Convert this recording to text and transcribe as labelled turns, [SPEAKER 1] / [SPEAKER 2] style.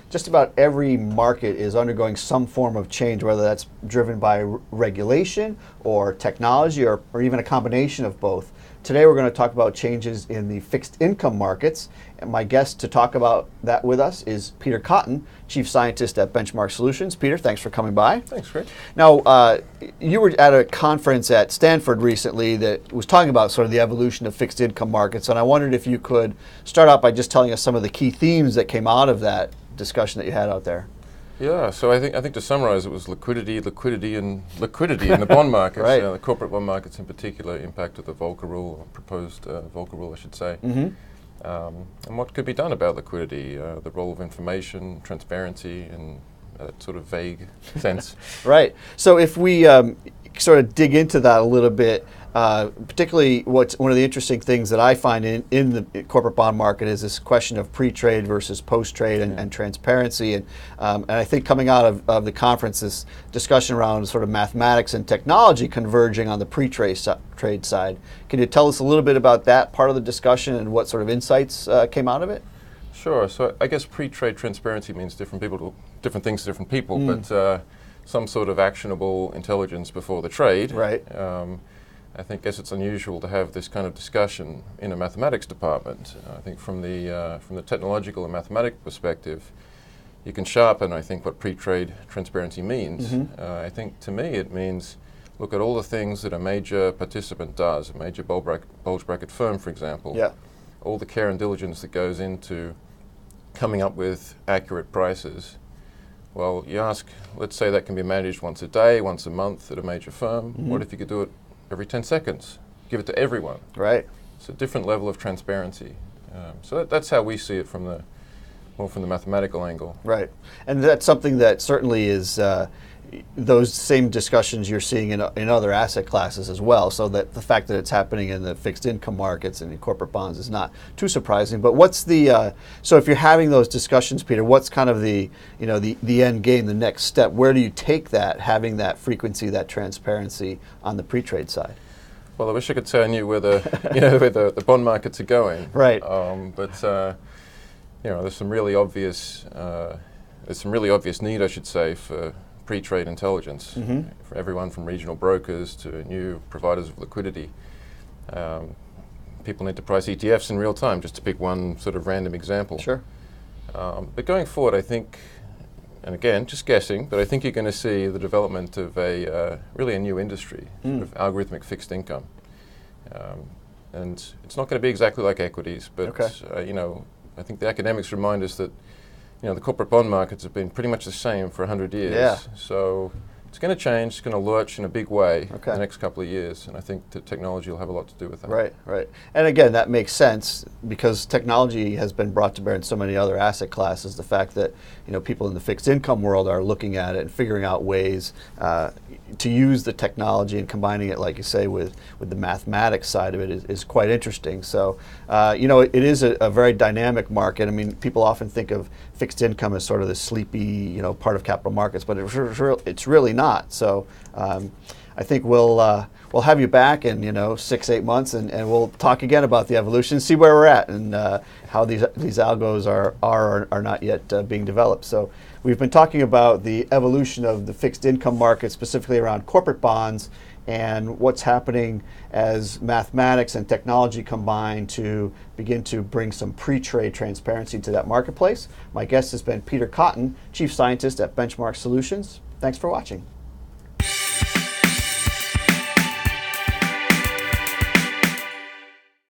[SPEAKER 1] just about every market is undergoing some form of change, whether that's driven by regulation or technology or even a combination of both. Today we're going to talk about changes in the fixed income markets, and my guest to talk about that with us is Peter Cotton, Chief Scientist at Benchmark Solutions. Peter, thanks for coming by.
[SPEAKER 2] Thanks, Greg.
[SPEAKER 1] Now, you were at a conference at Stanford recently that was talking about sort of the evolution of fixed income markets, and I wondered if you could start out by just telling us some of the key themes that came out of that discussion that you had out there.
[SPEAKER 2] Yeah, so I think to summarize, it was liquidity, and liquidity in the bond markets.
[SPEAKER 1] Right.
[SPEAKER 2] The corporate bond markets in particular, impact of the Volcker Rule, or proposed Volcker Rule, I should say.
[SPEAKER 1] Mm-hmm.
[SPEAKER 2] And what could be done about liquidity, the role of information, transparency, in that sort of vague sense.
[SPEAKER 1] Right. So if we sort of dig into that a little bit, particularly what's one of the interesting things that I find in the corporate bond market is this question of pre-trade versus post-trade and transparency. And I think coming out of the conference, this discussion around sort of mathematics and technology converging on the pre-trade side. Can you tell us a little bit about that part of the discussion and what sort of insights came out of it?
[SPEAKER 2] Sure. So I guess pre-trade transparency means different things to different people, but some sort of actionable intelligence before the trade.
[SPEAKER 1] Right.
[SPEAKER 2] I think it's unusual to have this kind of discussion in a mathematics department. I think from the technological and mathematical perspective, you can sharpen, I think, what pre-trade transparency means.
[SPEAKER 1] Mm-hmm.
[SPEAKER 2] I think to me it means look at all the things that a major participant does, a major bulge bracket firm, for example.
[SPEAKER 1] Yeah.
[SPEAKER 2] All the care and diligence that goes into coming up with accurate prices. Well, you ask, let's say that can be managed once a day, once a month at a major firm.
[SPEAKER 1] Mm-hmm.
[SPEAKER 2] What if you could do it every 10 seconds? Give it to everyone.
[SPEAKER 1] Right.
[SPEAKER 2] It's a different level of transparency. So that's how we see it more from the mathematical angle.
[SPEAKER 1] Right. And that's something that certainly is those same discussions you're seeing in other asset classes as well, so that the fact that it's happening in the fixed income markets and in corporate bonds is not too surprising. But what's the, so if you're having those discussions, Peter, what's kind of the end game, the next step? Where do you take that, having that frequency, that transparency on the pre-trade side?
[SPEAKER 2] Well, I wish I could say I knew where the bond markets are going.
[SPEAKER 1] Right.
[SPEAKER 2] But there's some really obvious need, I should say, for pre-trade intelligence,
[SPEAKER 1] mm-hmm.
[SPEAKER 2] for everyone from regional brokers to new providers of liquidity. People need to price ETFs in real time, just to pick one sort of random example.
[SPEAKER 1] Sure.
[SPEAKER 2] But going forward, I think, and again, just guessing, but I think you're going to see the development of really a new industry, sort of algorithmic fixed income. And it's not going to be exactly like equities, but
[SPEAKER 1] okay.
[SPEAKER 2] I think the academics remind us that the corporate bond markets have been pretty much the same for 100 years.
[SPEAKER 1] Yeah.
[SPEAKER 2] So it's going to change, it's going to lurch in a big way in
[SPEAKER 1] okay.
[SPEAKER 2] the next couple of years, and I think that technology will have a lot to do with that.
[SPEAKER 1] Right, right. And again, that makes sense because technology has been brought to bear in so many other asset classes. The fact that people in the fixed income world are looking at it and figuring out ways to use the technology and combining it, like you say, with the mathematics side of it is quite interesting. So, it is a very dynamic market. I mean, people often think of fixed income as sort of the sleepy, part of capital markets, but it's really not. So, I think we'll have you back in 6-8 months, and we'll talk again about the evolution, see where we're at, and how these algos are not yet being developed. So we've been talking about the evolution of the fixed income market, specifically around corporate bonds, and what's happening as mathematics and technology combine to begin to bring some pre-trade transparency to that marketplace. My guest has been Peter Cotton, Chief Scientist at Benchmark Solutions. Thanks for watching.